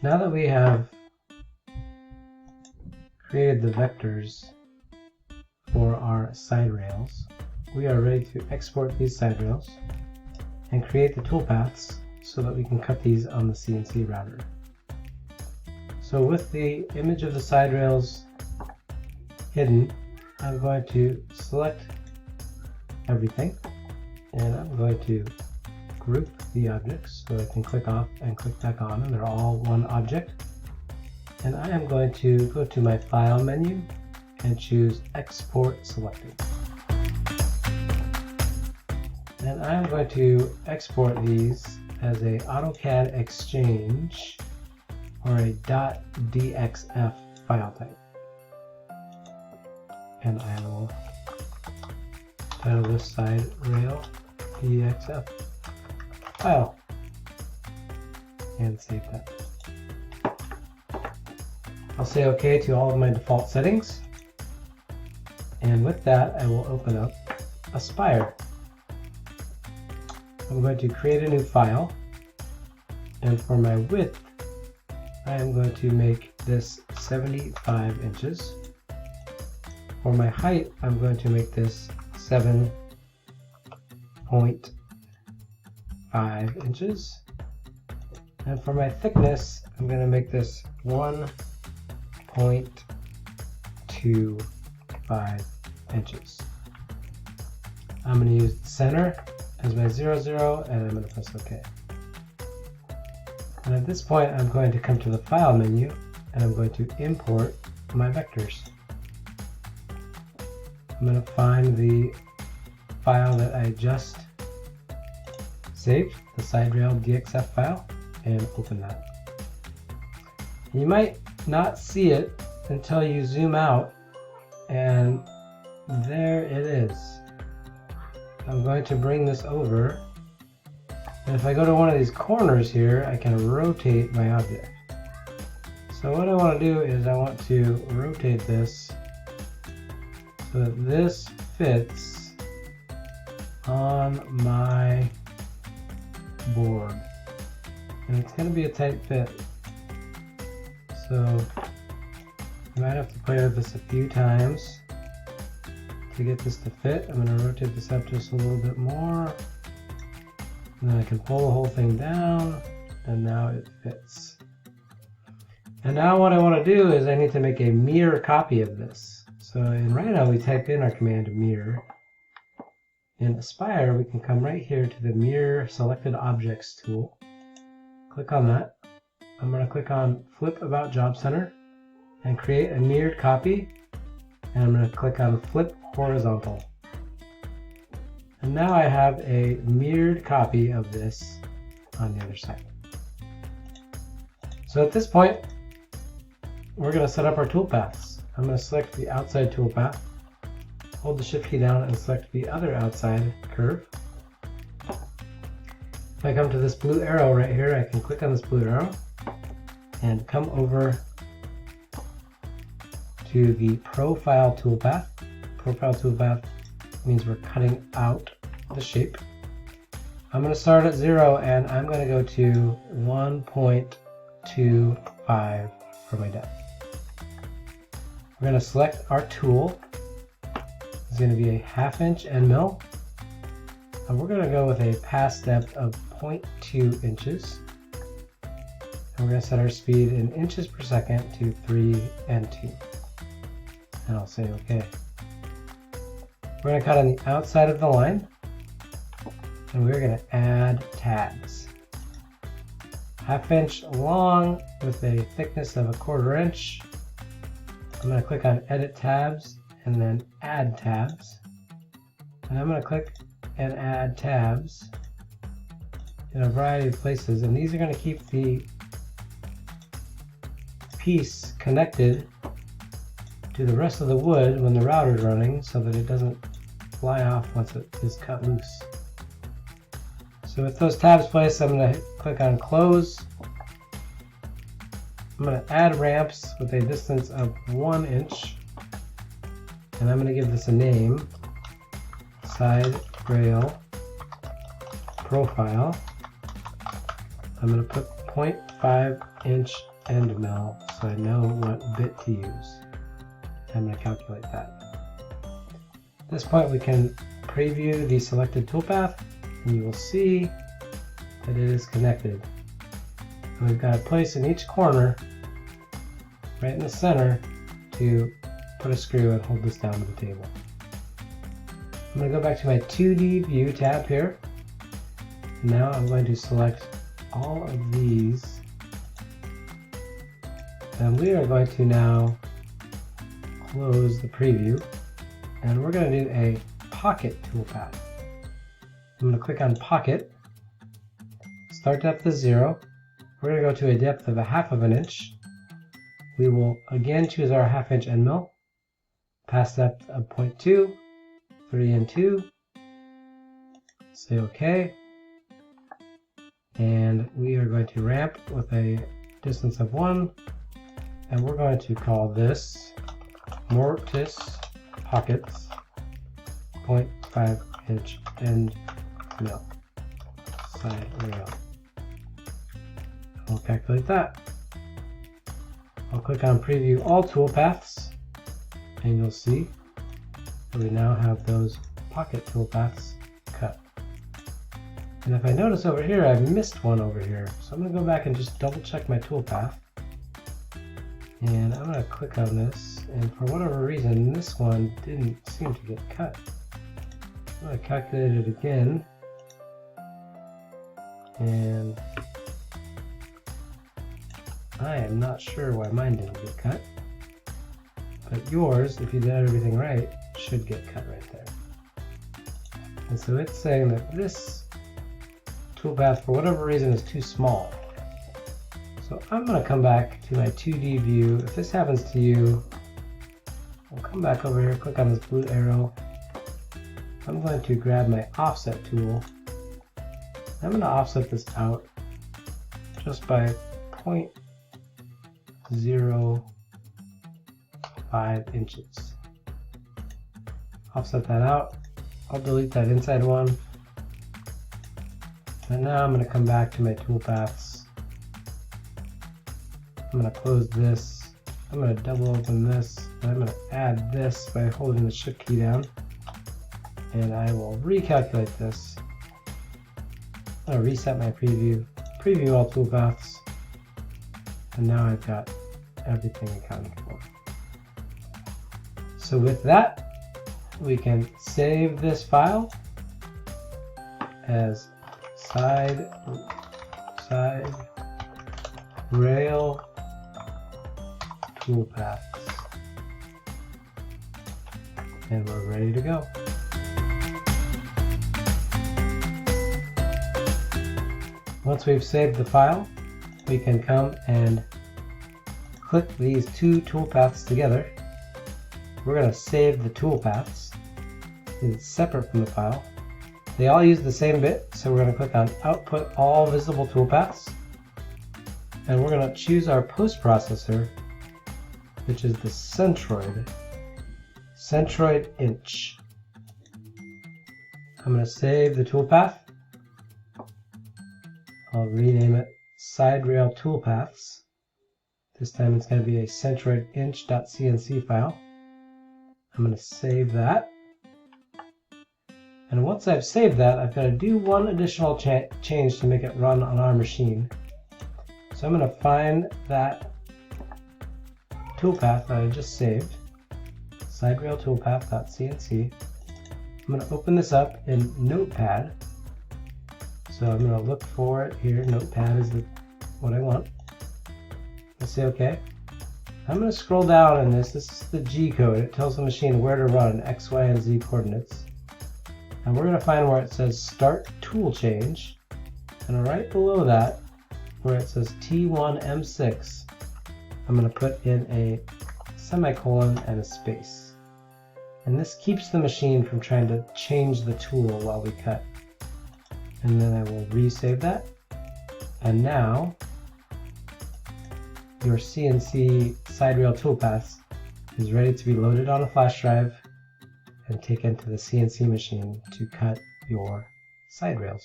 Now that we have created the vectors for our side rails, we are ready to export these side rails and create the toolpaths so that we can cut these on the CNC router. So with the image of the side rails hidden, I'm going to select everything and I'm going to group the objects so I can click off and click back on, and they're all one object. And I am going to go to my File menu and choose Export Selected. And I'm going to export these as a AutoCAD Exchange or a .dxf file type. And I will title this side rail DXF file and save that. I'll say OK to all of my default settings, and with that I will open up Aspire. I'm going to create a new file, and for my width I am going to make this 75 inches. For my height I'm going to make this 7.5 inches, and for my thickness I'm going to make this 1.25 inches. I'm going to use the center as my 0, 0, and I'm going to press OK. And at this point I'm going to come to the File menu and I'm going to import my vectors. I'm going to find the file that I just saved, the side rail DXF file, and open that. You might not see it until you zoom out, and there it is. I'm going to bring this over, and if I go to one of these corners here, I can rotate my object. So what I want to do is I want to rotate this so that this fits on my board, and it's going to be a tight fit, so you might have to play with this a few times to get this to fit. I'm going to rotate this up just a little bit more, and then I can pull the whole thing down, and now it fits. And now what I want to do is I need to make a mirror copy of this. So in Rhino we type in our command mirror. In Aspire we can come right here to the Mirror Selected Objects tool. Click on that. I'm going to click on Flip About Job Center and create a mirrored copy, and I'm going to click on Flip Horizontal. And now I have a mirrored copy of this on the other side. So at this point we're going to set up our toolpaths. I'm going to select the outside toolpath, hold the Shift key down and select the other outside curve. If I come to this blue arrow right here, I can click on this blue arrow and come over to the Profile toolpath. Profile toolpath means we're cutting out the shape. I'm going to start at 0 and I'm going to go to 1.25 for my depth. We're going to select our tool. It's going to be a 1/2 inch end mill, and we're going to go with a pass depth of 0.2 inches. And we're going to set our speed in inches per second to 3 and 2. And I'll say OK. We're going to cut on the outside of the line, and we're going to add tabs. 1/2 inch long with a thickness of 1/4 inch. I'm going to click on Edit Tabs and then Add Tabs. And I'm going to click and add tabs in a variety of places, and these are going to keep the piece connected to the rest of the wood when the router is running so that it doesn't fly off once it is cut loose. So with those tabs placed, I'm going to click on Close. I'm going to add ramps with a distance of 1 inch, and I'm going to give this a name, Side Rail Profile. I'm going to put 0.5 inch end mill so I know what bit to use. I'm going to calculate that. At this point we can preview the selected toolpath and you will see that it is connected. And we've got a place in each corner, right in the center, to put a screw and hold this down to the table. I'm going to go back to my 2D view tab here. Now I'm going to select all of these. And we are going to now close the preview. And we're going to do a pocket toolpath. I'm going to click on pocket. Start depth is 0. We're going to go to a depth of 1/2 inch. We will again choose our 1/2 inch end mill. Pass depth of 0.2, 3 and 2. Say OK. And we are going to ramp with a distance of 1. And we're going to call this Mortise Pockets 0.5 inch end mill side rail. I'll calculate that. I'll click on preview all toolpaths and you'll see that we now have those pocket toolpaths cut. And if I notice over here, I've missed one over here. So I'm going to go back and just double check my toolpath. And I'm going to click on this, and for whatever reason, this one didn't seem to get cut. I'm going to calculate it again. And I am not sure why mine didn't get cut. But yours, if you did everything right, should get cut right there. And so it's saying that this toolpath, for whatever reason, is too small. So I'm going to come back to my 2D view. If this happens to you, I'll come back over here, click on this blue arrow. I'm going to grab my offset tool. I'm going to offset this out just by 0.05 inches. Offset that out. I'll delete that inside one. And now I'm going to come back to my toolpaths. I'm going to close this. I'm going to double open this. And I'm going to add this by holding the shift key down. And I will recalculate this. I'm going to reset my preview. Preview all toolpaths. And now I've got everything accounted for. So with that, we can save this file as side rail toolpaths. And we're ready to go. Once we've saved the file, we can come and click these two toolpaths together. We're going to save the toolpaths. It's separate from the file. They all use the same bit, so we're going to click on Output All Visible Toolpaths. And we're going to choose our post processor, which is the Centroid Inch. I'm going to save the toolpath. I'll rename it Side Rail Toolpaths. This time it's going to be a Centroid Inch.cnc file. I'm going to save that. And once I've saved that, I've got to do one additional change to make it run on our machine. So I'm going to find that toolpath that I just saved, SideRailToolpath.cnc. I'm going to open this up in Notepad. So I'm going to look for it here. Notepad is what I want. Let's say OK. I'm going to scroll down in this. This is the G code. It tells the machine where to run X, Y, and Z coordinates. And we're going to find where it says Start Tool Change. And right below that, where it says T1M6, I'm going to put in a semicolon and a space. And this keeps the machine from trying to change the tool while we cut. And then I will resave that. And now your CNC side rail toolpaths is ready to be loaded on a flash drive and taken to the CNC machine to cut your side rails.